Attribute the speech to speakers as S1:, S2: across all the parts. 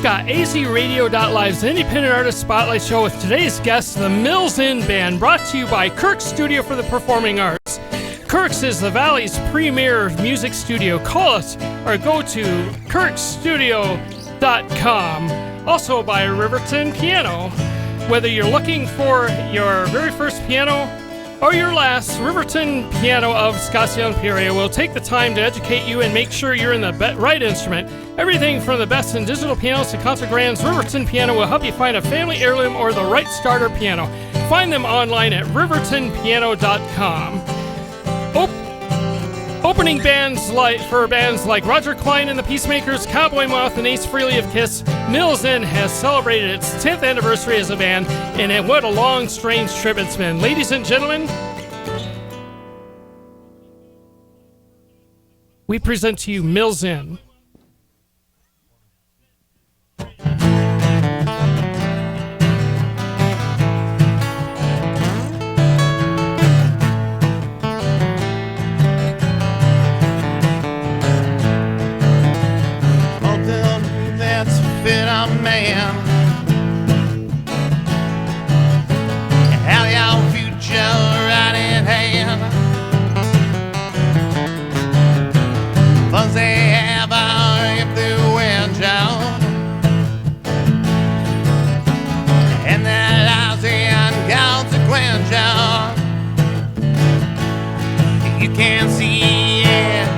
S1: got azradio.live's Independent Artist Spotlight Show with today's guest, the Mills Inn Band, brought to you by Kirk's Studio for the Performing Arts. Kirk's is the Valley's premier music studio. Call us or go to kirkstudio.com. Also by Riverton Piano. Whether you're looking for your very first piano or your last, Riverton Piano of Scottsdale and Peoria will take the time to educate you and make sure you're in the right instrument. Everything from the best in digital pianos to concert grands, Riverton Piano will help you find a family heirloom or the right starter piano. Find them online at rivertonpiano.com. Opening bands for bands like Roger Klein and the Peacemakers, Cowboy Moth, and Ace Frehley of Kiss, Mills Inn has celebrated its 10th anniversary as a band, and what a long, strange trip it's been. Ladies and gentlemen, we present to you Mills Inn.
S2: Fit a man, have your future right in hand. Fuzzy ever if the wind out, and that lousy inconsequential. You can't see it,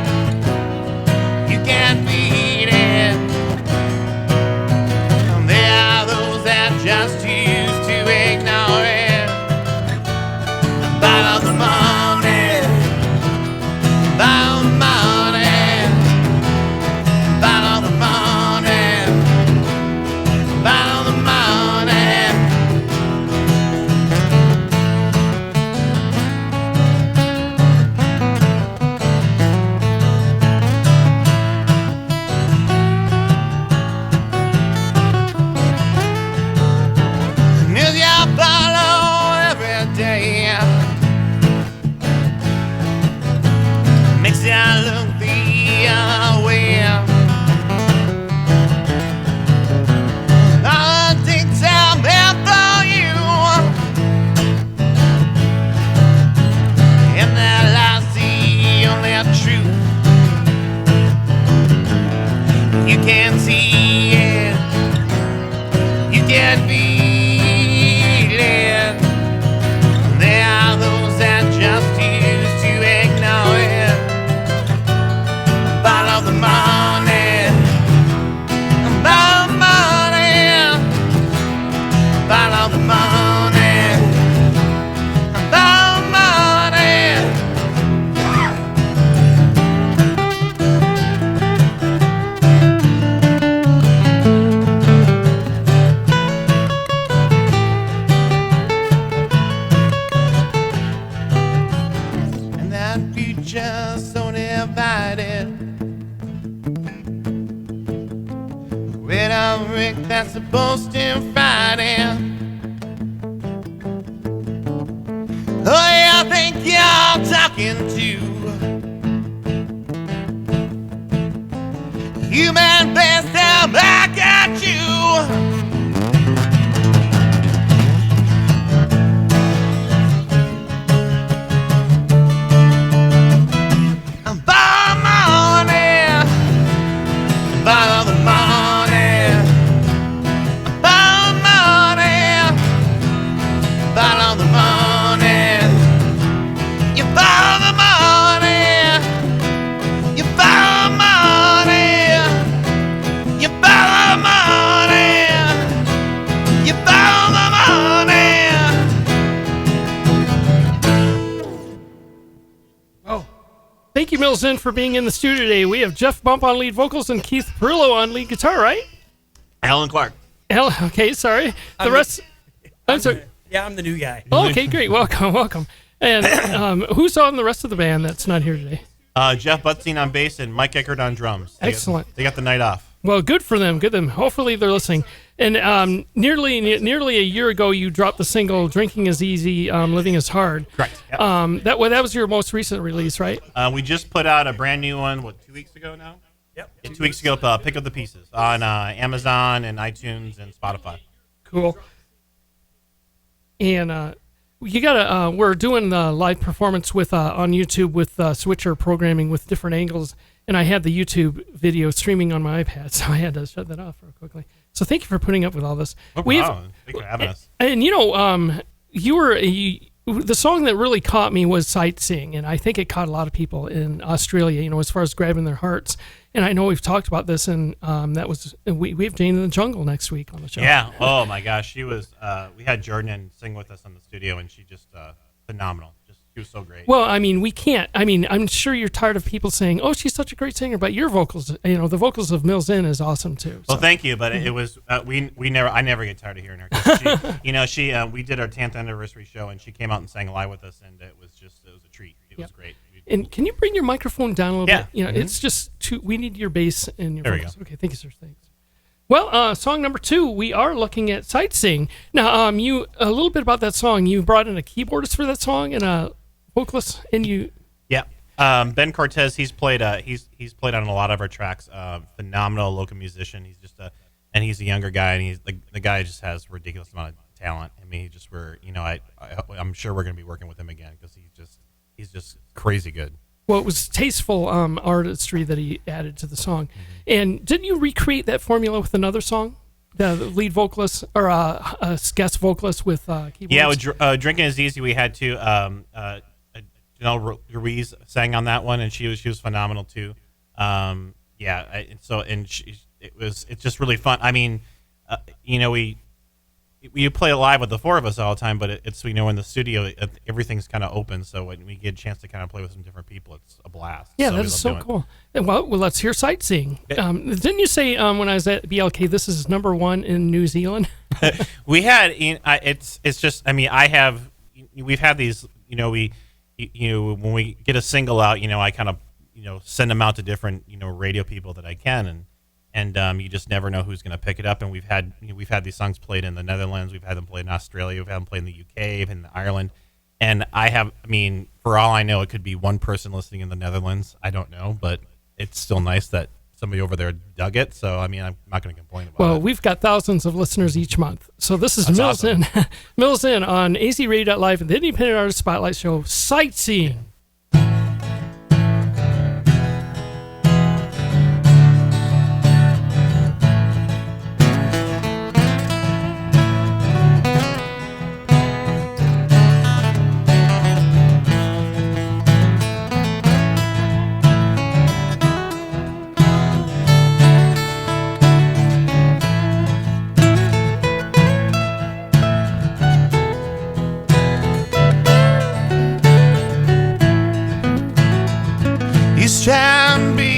S2: you can't beat it. Just used to ignore it. Follow the money, follow the money, follow the money, follow the money. Makes you look the other way. All the things I'm here for you, and that life's the only truth. You can't see it, you can't feel it. There are those that just used to ignore it. Follow the money, follow the money, follow the money, follow the money. And that future's so divided. With a rig that's supposed to fight it. Who you think you're talking to? Human beings stare back at you. Follow money, follow the money, follow money, follow the money. You follow the money, you follow money, you follow money, you follow the money.
S1: Oh, thank you, Mills Inn, for being in the studio today. We have Jeff Bump on lead vocals and Keith Perillo on lead guitar, right?
S3: Alan Clark.
S1: Okay, sorry. The rest... I'm sorry.
S4: Yeah, I'm the new guy.
S1: Oh, okay, great. Welcome. And who's on the rest of the band that's not here today?
S3: Jeff Butstein on bass and Mike Eckert on drums.
S1: Excellent.
S3: They got the night off.
S1: Well, good for them. Hopefully they're listening. And nearly a year ago, you dropped the single "Drinking Is Easy, Living Is Hard."
S3: Correct. Yep.
S1: That was your most recent release, right?
S3: We just put out a brand new one. 2 weeks ago now? 2 weeks ago, Pick Up the Pieces on Amazon and iTunes and Spotify.
S1: Cool. And you gotta. We're doing the live performance with on YouTube with switcher programming with different angles, and I had the YouTube video streaming on my iPad, so I had to shut that off real quickly. So thank you for putting up with all this.
S3: No problem. Thanks for having us.
S1: And the song that really caught me was Sightseeing, and I think it caught a lot of people in Australia, as far as grabbing their hearts. And I know we've talked about this, and we have Jane in the Jungle next week on the show.
S3: Yeah. Oh my gosh, she was. We had Jordan sing with us in the studio, and she just phenomenal. She was so great.
S1: Well, I mean, we can't. I mean, I'm sure you're tired of people saying, "Oh, she's such a great singer," but your vocals, the vocals of Mills Inn is awesome too.
S3: Well, thank you, but it was I never get tired of hearing her. 'Cause she, we did our 10th anniversary show, and she came out and sang live with us, and it was a treat. It was great.
S1: And can you bring your microphone down a little bit?
S3: Yeah.
S1: It's just we need your bass and your
S3: there
S1: vocals.
S3: We go.
S1: Okay, thank you, sir. Thanks. Well, song number 2, we are looking at Sightseeing. Now, you a little bit about that song. You brought in a keyboardist for that song and a vocalist, and you.
S3: Yeah. Ben Cortez, he's played on a lot of our tracks. Phenomenal local musician. He's just and he's a younger guy, and he's the guy just has a ridiculous amount of talent. I mean, I'm sure we're going to be working with him again because he's just crazy good.
S1: Well, it was tasteful artistry that he added to the song. Mm-hmm. And didn't you recreate that formula with another song? The lead vocalist or a guest vocalist with keyboards?
S3: Yeah, with Drinking Is Easy, we had to. Janelle Ruiz sang on that one, and she was phenomenal too. It's just really fun. I mean, we play live with the 4 of us all the time, but it's in the studio everything's kind of open, so when we get a chance to kind of play with some different people, it's a blast.
S1: Yeah, that is so cool. Well, let's hear Sightseeing. Didn't you say when I was at BLK, this is number 1 in New Zealand?
S3: We had we've had these when we get a single out, I kind of send them out to different radio people that I can, and you just never know who's going to pick it up. And we've had these songs played in the Netherlands, we've had them played in Australia, we've had them played in the UK, in Ireland, and for all I know, it could be one person listening in the Netherlands. I don't know, but it's still nice that somebody over there dug it. So I'm not going to complain about it.
S1: Well, we've got thousands of listeners each month. So this is Mills Inn. Mills Inn on azradio.live and the Independent Artist Spotlight Show, Sightseeing.
S2: Trying to be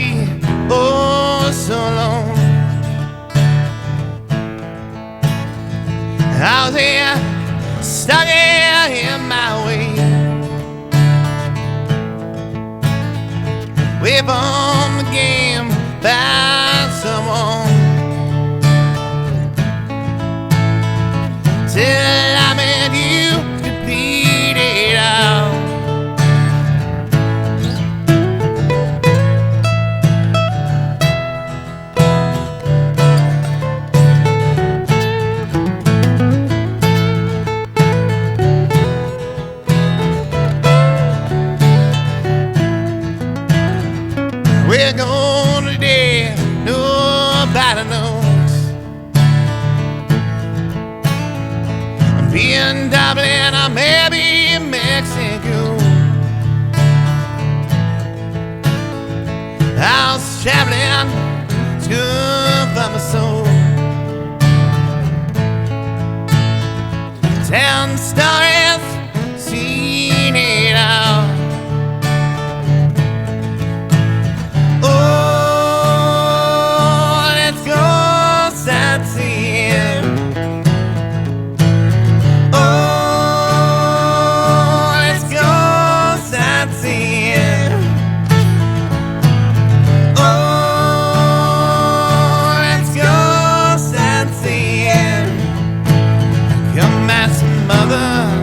S2: so alone. I was here, stuck in my way, way from the game by someone, till I met you, complete it all. We're going today, nobody knows. I'm being Dublin, or maybe Mexico. I was traveling, it's good for my soul. 10 stories, seen it all. Mother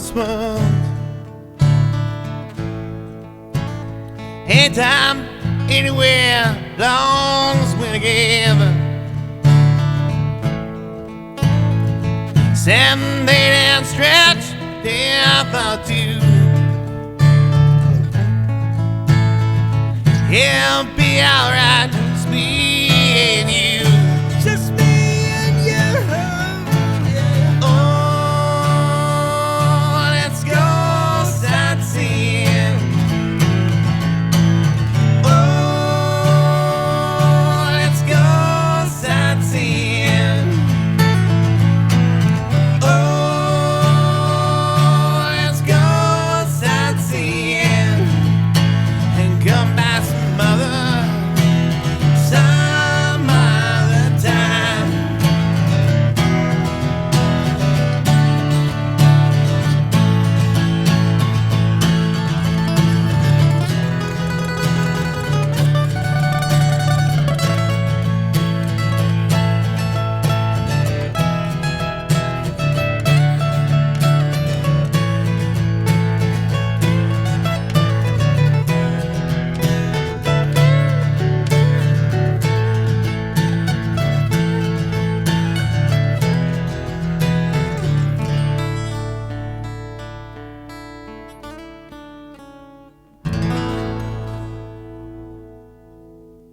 S2: this world. Anytime, anywhere, long as we're together. 7 day down stretch, day I thought you. It'll be alright, just me and you. Just me and you. Yeah. Oh, let's go sightseeing. Oh, let's go sightseeing. Oh, let's go sightseeing and come back some other time.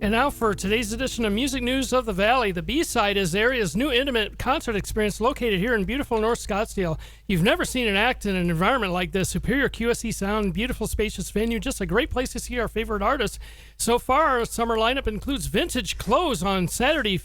S1: And now for today's edition of Music News of the Valley. The B-side is the area's new intimate concert experience located here in beautiful North Scottsdale. You've never seen an act in an environment like this. Superior QSE sound, beautiful spacious venue, just a great place to see our favorite artists. So far, our summer lineup includes Vintage Clothes on Saturday,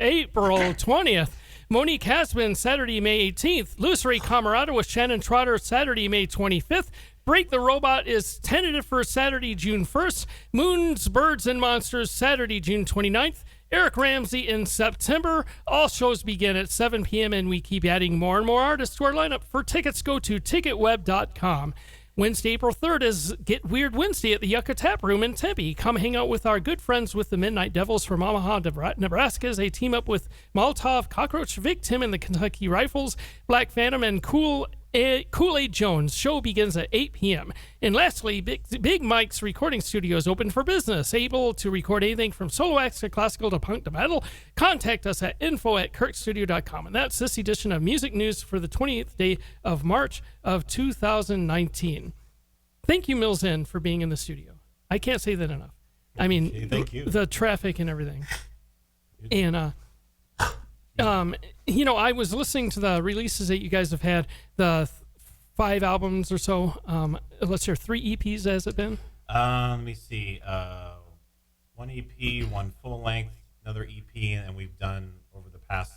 S1: April 20th. Monique Hasbin, Saturday, May 18th. Louis Ray Camarado with Shannon Trotter, Saturday, May 25th. Break the Robot is tentative for Saturday, June 1st. Moons, Birds, and Monsters, Saturday, June 29th. Eric Ramsey in September. All shows begin at 7 p.m., and we keep adding more and more artists to our lineup. For tickets, go to ticketweb.com. Wednesday, April 3rd is Get Weird Wednesday at the Yucca Tap Room in Tempe. Come hang out with our good friends with the Midnight Devils from Omaha, Nebraska, as they team up with Molotov, Cockroach Victim, and the Kentucky Rifles, Black Phantom, and Kool-Aid Jones. Show begins at 8 p.m. And lastly, Big Mike's recording studio is open for business. Able to record anything from solo acts to classical to punk to metal. Contact us at info@kirkstudio.com. And that's this edition of Music News for the 20th day of March of 2019. Thank you, Mills Inn, for being in the studio. I can't say that enough. I mean,
S3: okay, thank you.
S1: The traffic and everything. And, you know, I was listening to the releases that you guys have had, the 5 albums or so. Let's hear 3 EPs, has it been?
S3: Let me see. 1 EP, 1 full length, another EP, and we've done over the past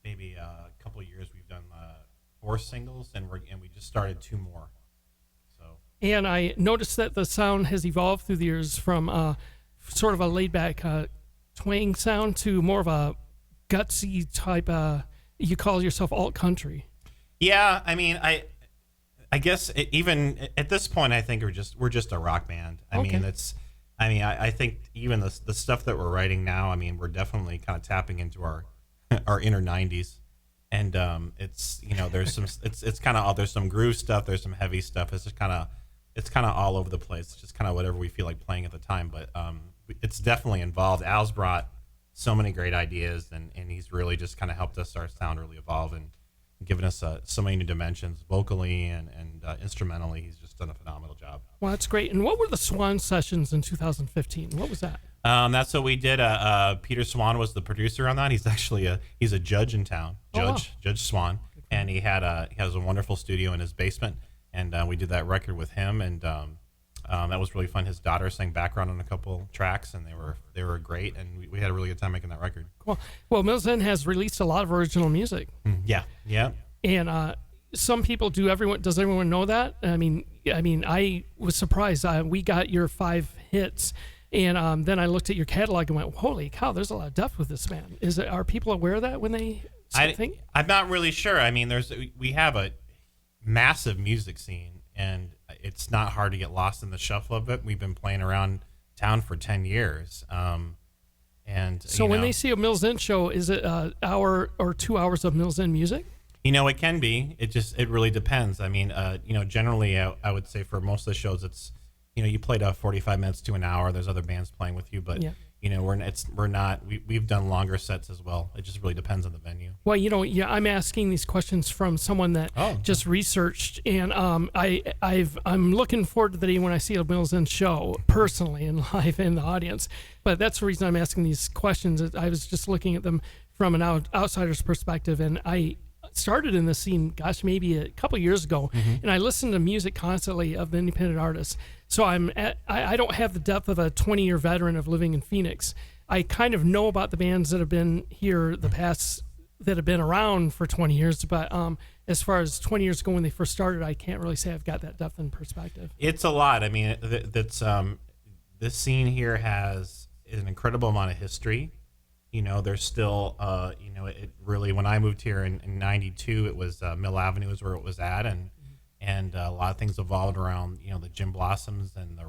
S3: maybe a couple of years, we've done 4 singles, and we just started 2 more. So. And
S1: I noticed that the sound has evolved through the years from sort of a laid back twang sound to more of a gutsy type. You call yourself alt country.
S3: Yeah, I mean, I guess even at this point, I think we're just a rock band. I think even the stuff that we're writing now, I mean, we're definitely kind of tapping into our inner 90s, and it's, you know, there's some it's kind of, there's some groove stuff, there's some heavy stuff. It's just kind of all over the place. It's just kind of whatever we feel like playing at the time, but it's definitely involved. Al's brought so many great ideas, and he's really just kind of helped us, our sound really evolve, and given us so many new dimensions vocally and instrumentally. He's just done a phenomenal job.
S1: Well, that's great. And what were the Swan sessions in 2015? What was that?
S3: That's what we did. Peter Swan was the producer on that. He's actually he's a judge in town, Judge Swan, and he has a wonderful studio in his basement, and we did that record with him, and that was really fun. His daughter sang background on a couple tracks, and they were great, and we had a really good time making that record. Cool.
S1: Well, Mills Inn has released a lot of original music.
S3: Yeah.
S1: And some people do. Does everyone know that? I mean, I was surprised. We got your 5 hits, and then I looked at your catalog and went, "Holy cow! There's a lot of depth with this man." Are people aware of that when they think?
S3: I'm not really sure. I mean, we have a massive music scene, and it's not hard to get lost in the shuffle of it. We've been playing around town for 10 years. And
S1: so when they see a Mills Inn show, is it an hour or 2 hours of Mills Inn music?
S3: It can be. It really depends. I mean, generally, I would say for most of the shows, it's, you played 45 minutes to an hour. There's other bands playing with you, but
S1: Yeah.
S3: we've done longer sets as well. It just really depends on the venue.
S1: Well, I'm asking these questions from someone that just researched, and I'm looking forward to the day when I see a Mills End show personally and live in the audience. But that's the reason I'm asking these questions. I was just looking at them from an outsider's perspective, and I started in the scene, maybe a couple years ago, and I listened to music constantly of the independent artists. So I don't have the depth of a 20-year veteran of living in Phoenix. I kind of know about the bands that have been here that have been around for 20 years, but as far as 20 years ago when they first started, I can't really say I've got that depth and perspective.
S3: It's a lot. I mean, this scene here has an incredible amount of history. There's still, it really, when I moved here in 92, it was Mill Avenue is where it was at. And a lot of things evolved around, the Gin Blossoms and the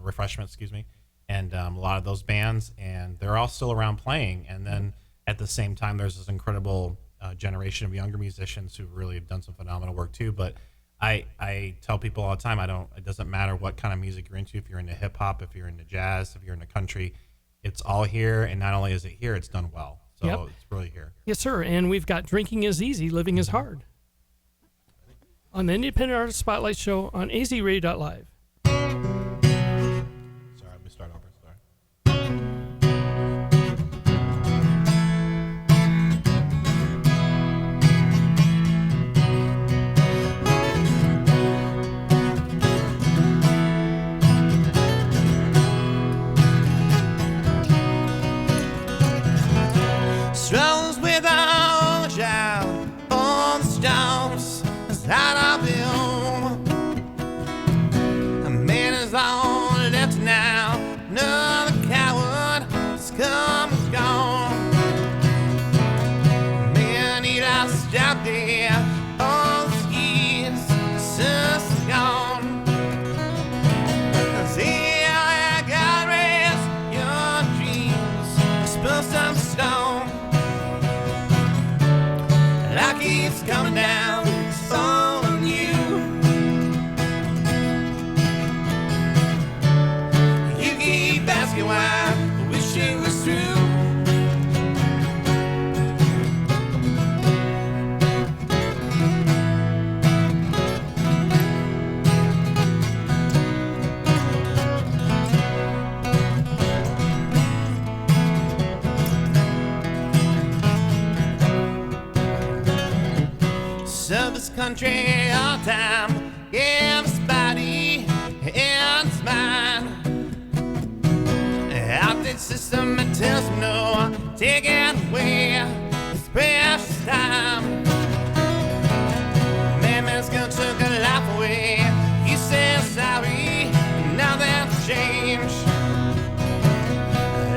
S3: refreshments, excuse me. And a lot of those bands, and they're all still around playing. And then at the same time, there's this incredible generation of younger musicians who really have done some phenomenal work too. But I tell people all the time, it doesn't matter what kind of music you're into. If you're into hip hop, if you're into jazz, if you're into country, it's all here, and not only is it here, it's done well. So It's really here.
S1: Yes, sir. And we've got Drinking is Easy, Living is Hard on the Independent Artist Spotlight Show on azradio.live.
S3: Sorry, let me start over. Sorry.
S2: Strolls with all the child on the stones that I build. A man is on left now, another coward has come and gone. Man, he lost out there, all the years since gone. See how I got raised, your dreams, supposed to stone. Like it's coming down, it's all on you. You keep asking why, I wish it was true. Service country all time, yeah, it's body and it's mine. Outdated system that tells me no, take it away, it's precious time. Man's gonna took a life away, he says sorry, now that's changed.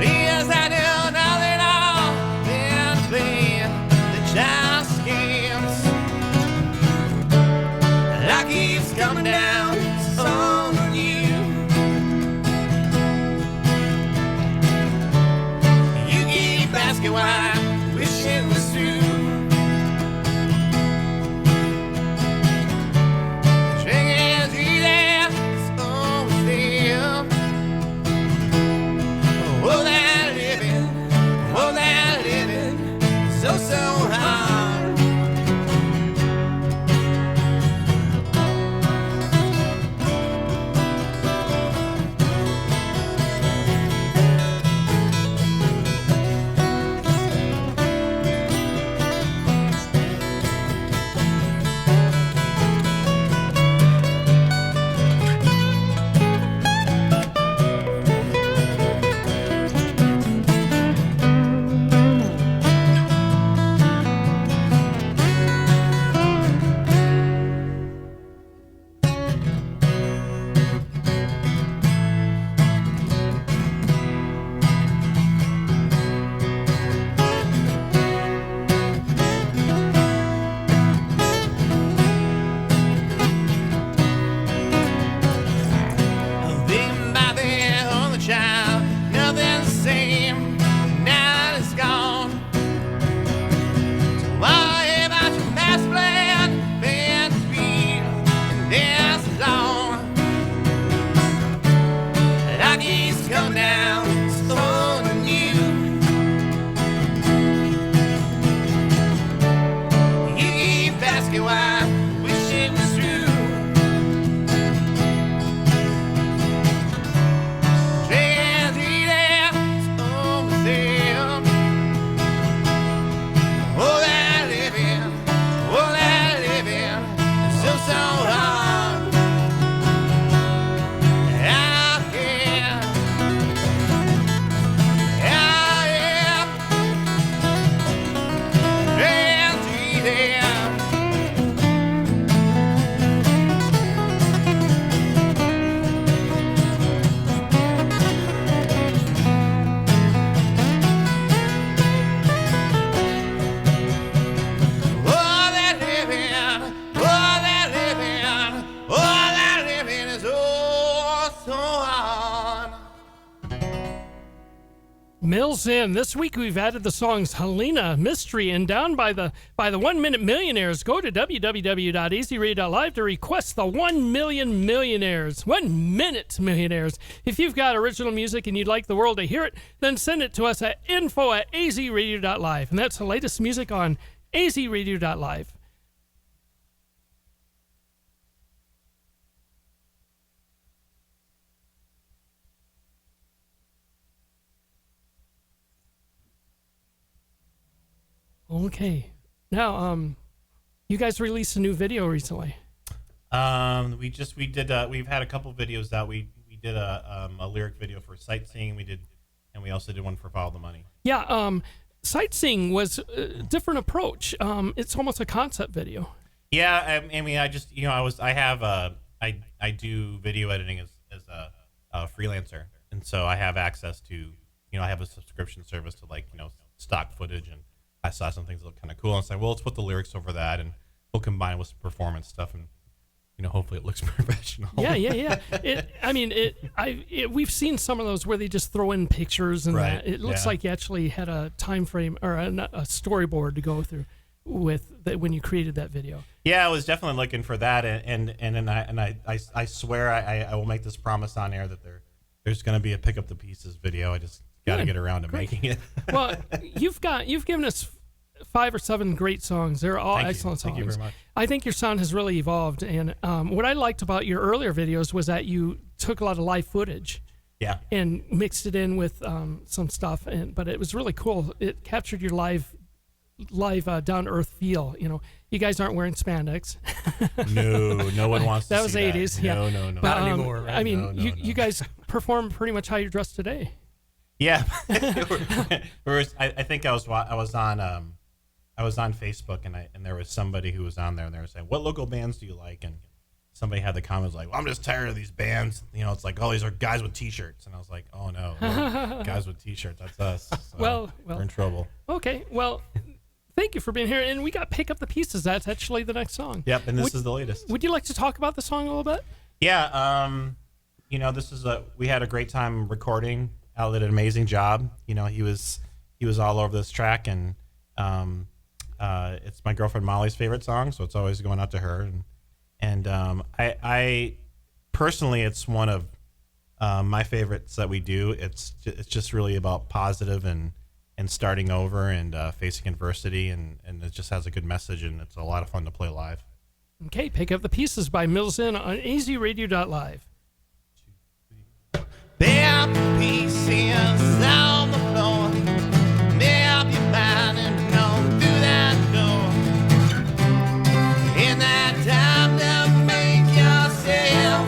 S2: Yes, I do nothing at all, then play the child's games. Like he's coming down, it's all on you. You keep asking why, wish it was true.
S1: Mills in. This week we've added the songs Helena, Mystery, and Down by the 1 Minute Millionaires. Go to www.azradio.live to request the 1 Million Millionaires. 1 Minute Millionaires. If you've got original music and you'd like the world to hear it, then send it to us at info@azradio.live. And that's the latest music on azradio.live. Okay. Now, you guys released a new video recently.
S3: We've had a couple videos that we did a lyric video for Sightseeing. And we also did one for Follow the Money.
S1: Yeah. Sightseeing was a different approach. It's almost a concept video.
S3: Yeah. I mean, I do video editing as a freelancer. And so I have access to, I have a subscription service to stock footage, and I saw some things that look kind of cool, and said, well, let's put the lyrics over that, and we'll combine it with some performance stuff, and hopefully it looks professional.
S1: Yeah. We've seen some of those where they just throw in pictures, and
S3: right.
S1: It looks like you actually had a time frame or a storyboard to go through with when you created that video.
S3: Yeah, I was definitely looking for that, and I swear I will make this promise on air that there's going to be a Pick Up the Pieces video. I just got to get around to making it.
S1: Well, you've given us 5 or 7 great songs. They're all excellent songs.
S3: Thank you very much.
S1: I think your sound has really evolved, and what I liked about your earlier videos was that you took a lot of live footage, and mixed it in with some stuff, but it was really cool. It captured your live down to earth feel. You guys aren't wearing spandex.
S3: No one wants to
S1: that was
S3: see
S1: 80s.
S3: that.
S1: Yeah,
S3: No.
S1: But,
S4: Not anymore. Right?
S1: I mean, you guys perform pretty much how you're dressed today.
S3: Yeah, I think I was on Facebook, and there was somebody who was on there, and they were saying, what local bands do you like? And somebody had the comments like, well, I'm just tired of these bands. It's like, oh, these are guys with T-shirts, and I was like, oh no, guys with T-shirts, that's us. So
S1: well,
S3: we're in trouble.
S1: Okay, well, thank you for being here, and we got Pick Up the Pieces. That's actually the next song.
S3: Yep, and this is the latest.
S1: Would you like to talk about the song a little bit?
S3: Yeah, this is we had a great time recording. Al did an amazing job. He was all over this track, and it's my girlfriend Molly's favorite song, so it's always going out to her. And I personally, it's one of my favorites that we do. It's just really about positive and starting over and facing adversity, and it just has a good message, and it's a lot of fun to play live.
S1: Okay, Pick Up the Pieces by Mills In on azradio.live.
S2: There are pieces on the floor. Make your mind and go through that door. In that time to make yourself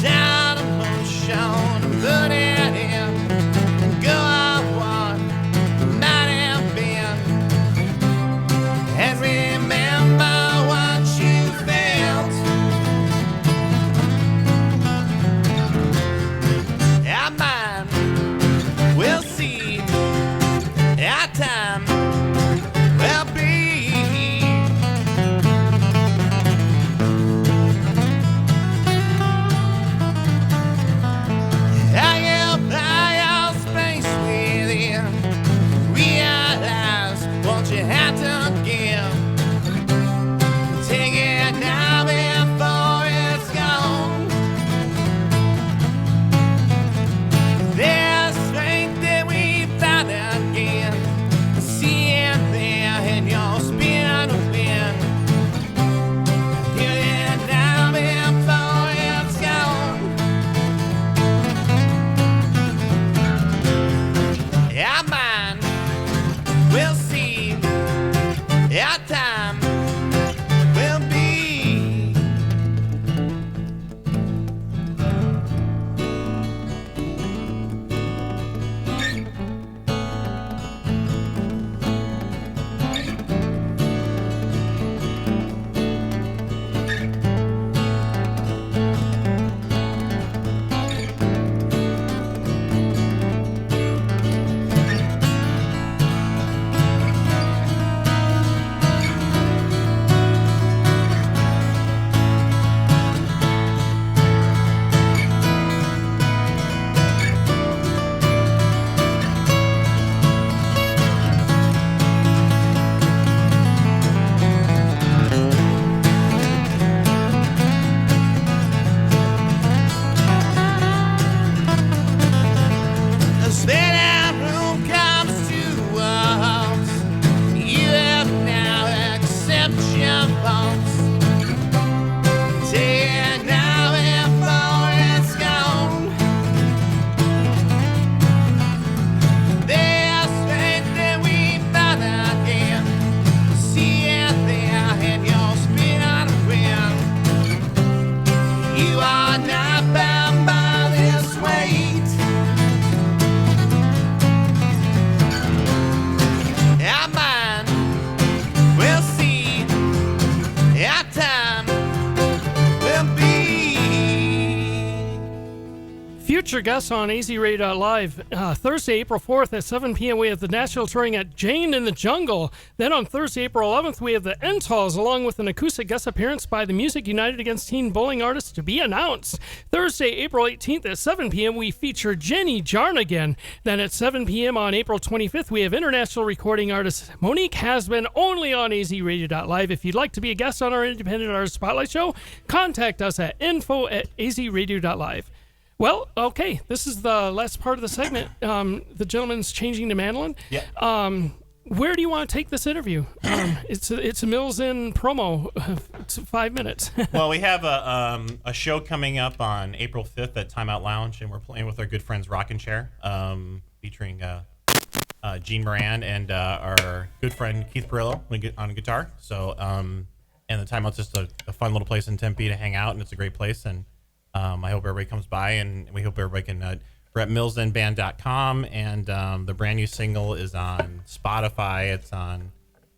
S2: down emotion, put it in, go on what might have been, and remember what you felt. Our mind will see, our time will be. I occupy your space within, realize what you have to give. Take it now before it's gone. There's strength that we found again. See it there in your spin win. Get it now before it's gone. Our mind will see,
S1: featured guests on AZRadio.live. Thursday, April 4th at 7 p.m. we have the National touring at Jane in the Jungle. Then on Thursday, April 11th, we have the Entals along with an acoustic guest appearance by the Music United Against Teen Bullying artists to be announced. Thursday, April 18th at 7 p.m. we feature Jenny Jarnigan. Then at 7 p.m. on April 25th, we have international recording artist Monique Hasbin only on AZRadio.live. If you'd like to be a guest on our Independent Artist Spotlight show, contact us at info@azradio.live. Well, okay, this is the last part of the segment. The gentleman's changing to mandolin.
S3: Yeah.
S1: Where do you want to take this interview? It's a Mills In promo. It's 5 minutes.
S3: Well, we have a show coming up on April 5th at Timeout Lounge, and we're playing with our good friends Rockin' Chair, featuring Gene Moran and our good friend Keith Perillo on guitar. So, and the Timeout's just a fun little place in Tempe to hang out, and it's a great place. And I hope everybody comes by, and we hope everybody can. We're at millsinband.com, and the brand new single is on Spotify. It's on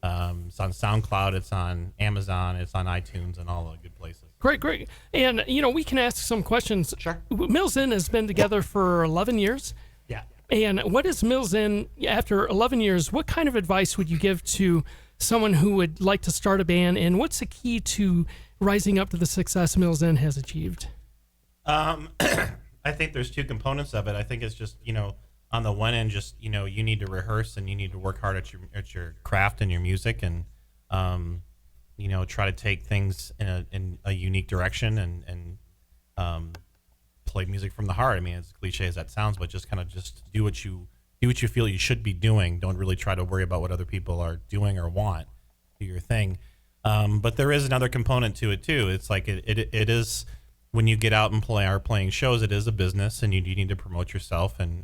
S3: SoundCloud. It's on Amazon. It's on iTunes and all the good places.
S1: Great. And, we can ask some questions.
S3: Sure.
S1: Mills In has been together for 11 years.
S3: Yeah.
S1: And what is Mills In, after 11 years, what kind of advice would you give to someone who would like to start a band, and what's the key to rising up to the success Mills In has achieved?
S3: I think there's two components of it. I think it's just, on the one end, just, you need to rehearse and you need to work hard at your craft and your music, and, try to take things in a unique direction and play music from the heart. I mean, as cliche as that sounds, but just kind of just do what you feel you should be doing. Don't really try to worry about what other people are doing or want. Do your thing. But there is another component to it too. It's like it is. When you get out and playing shows, it is a business, and you need to promote yourself, and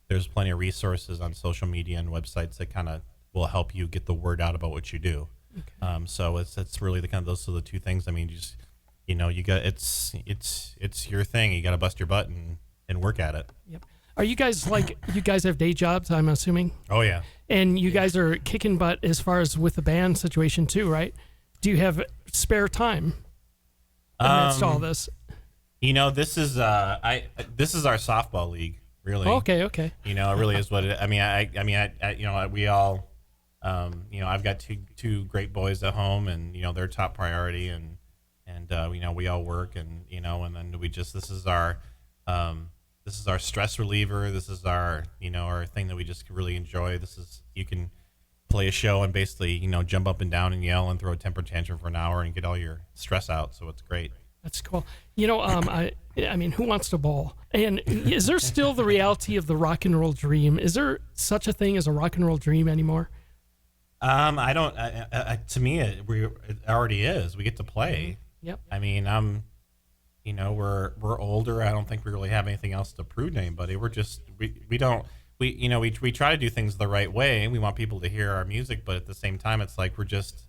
S3: there's plenty of resources on social media and websites that kind of will help you get the word out about what you do. Okay. So it's really those are the two things. I mean, you got it's your thing. You got to bust your butt and work at it.
S1: Yep. Are you guys you guys have day jobs? I'm assuming.
S3: Oh yeah.
S1: And you guys are kicking butt as far as with the band situation too, right? Do you have spare time amidst all this?
S3: This is our softball league, really.
S1: Okay.
S3: It really is what it. I mean, we all, I've got two great boys at home, and they're top priority, and we all work, and and then this is our stress reliever. This is our our thing that we just really enjoy. You can play a show and basically, jump up and down and yell and throw a temper tantrum for an hour and get all your stress out. So it's great.
S1: That's cool. I mean, who wants to bowl? And is there still the reality of the rock and roll dream? Is there such a thing as a rock and roll dream anymore?
S3: I don't. To me, it already is. We get to play.
S1: Yep.
S3: I mean, we're older. I don't think we really have anything else to prove to anybody. We're just we try to do things the right way. We want people to hear our music, but at the same time, it's like we're just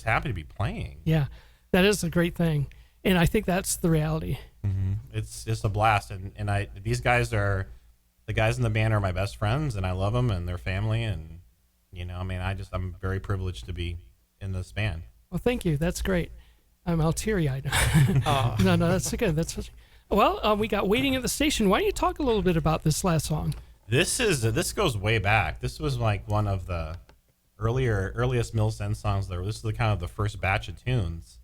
S3: happy to be playing.
S1: Yeah, that is a great thing, and I think that's the reality.
S3: Mm-hmm. It's just a blast, and these guys are the guys in the band are my best friends, and I love them and their family, and I'm very privileged to be in this band.
S1: Well, thank you. That's great. I'm all teary-eyed. No, that's good. Well, we got Waiting at the Station. Why don't you talk a little bit about this last song?
S3: This goes way back. This was like one of the earliest Mills In songs. This is kind of the first batch of tunes,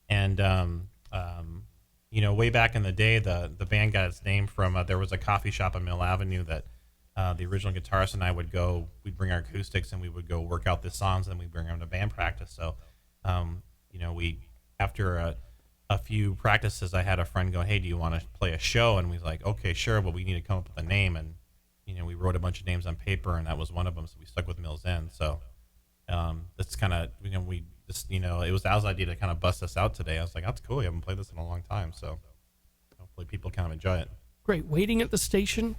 S3: and way back in the day, the band got its name from there was a coffee shop on Mill Avenue that the original guitarist and I we'd bring our acoustics and we would go work out the songs, and we'd bring them to band practice. So, we after a few practices, I had a friend go, "Hey, do you want to play a show?" And we was like, "Okay, sure, but we need to come up with a name." And we wrote a bunch of names on paper, and that was one of them. So we stuck with Mills In. So that's kind of we just it was Al's idea to kind of bust us out today. I was like, "That's cool. We haven't played this in a long time." So hopefully people kind of enjoy it.
S1: Great. Waiting at the Station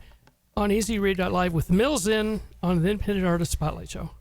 S1: on AZRadio.live with Mills In on the Independent Artist Spotlight Show.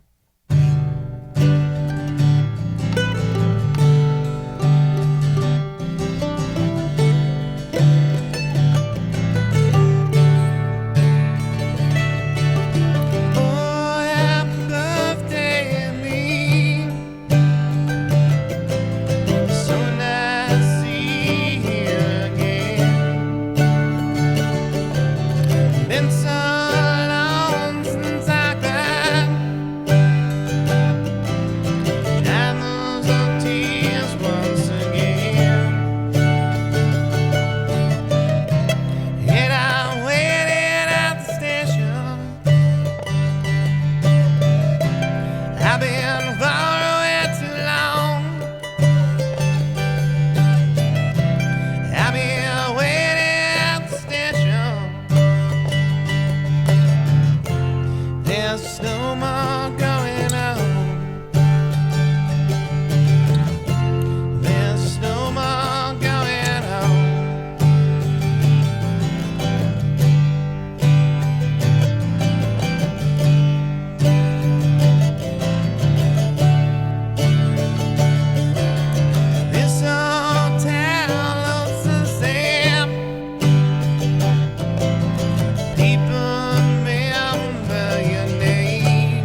S2: been far away too long. I've been waiting at the station. There's no more going on. There's no more going on. This old town looks the same. People remember your name.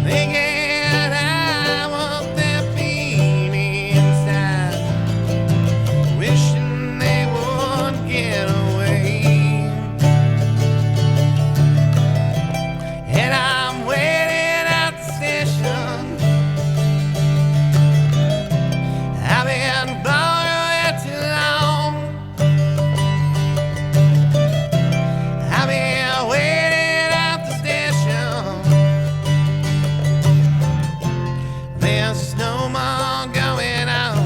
S2: Thinking I want their feet inside, wishing they would get away. And I'm waiting at the station. I've been gone way too long. I've been waiting at the station. There's no more going on.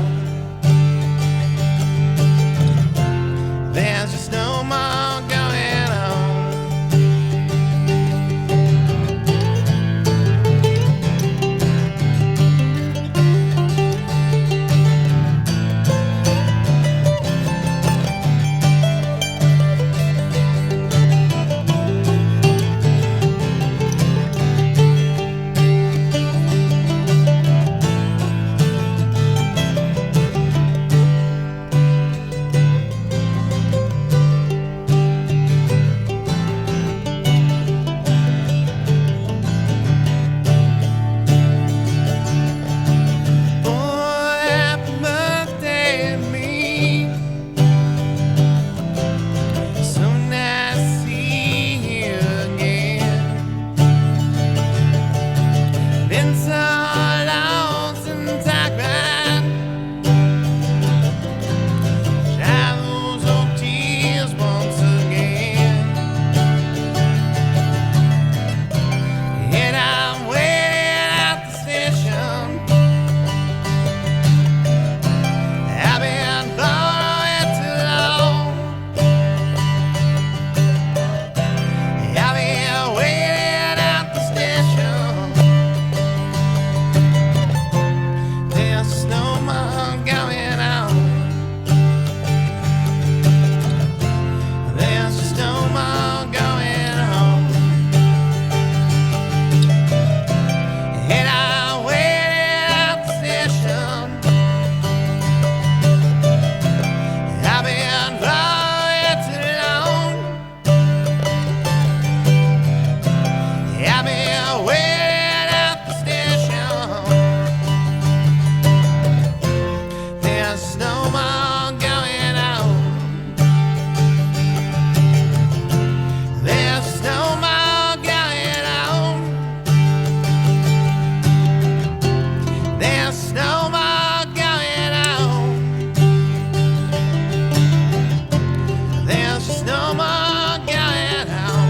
S2: There's just no more going on. Oh, happy birthday to me. So nice to see you again. Been so long since I cried. Dry those old tears once again. And I'm waiting at the station. I've been gone way too long. I've been waiting at the station. There's no more going on. There's just no more going on. And I'm waiting at the station. I've been gone way too long. I've been waiting at the station. There's no more going on. There's no more going on. There's no more going on. There's just no more going on.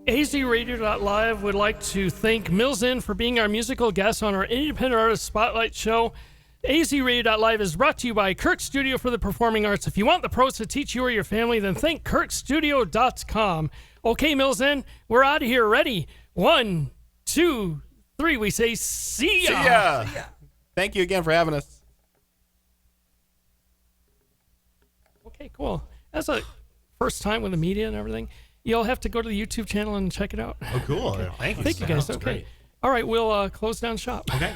S1: AZRadio.live would like to thank Mills Inn for being our musical guest on our Independent Artist Spotlight show. AZRadio.live is brought to you by Kirk Studio for the Performing Arts. If you want the pros to teach you or your family, then think kirkstudio.com. Okay, Mills Inn, we're out of here. Ready? 1, 2, 3. We say see ya.
S3: See ya. Thank you again for having us.
S1: Okay, cool. That's a first time with the media and everything. You'll have to go to the YouTube channel and check it out.
S3: Oh, cool. Thank you.
S1: Thank you, guys.
S3: Sounds
S1: Okay.
S3: great.
S1: All right, we'll close down shop.
S3: Okay.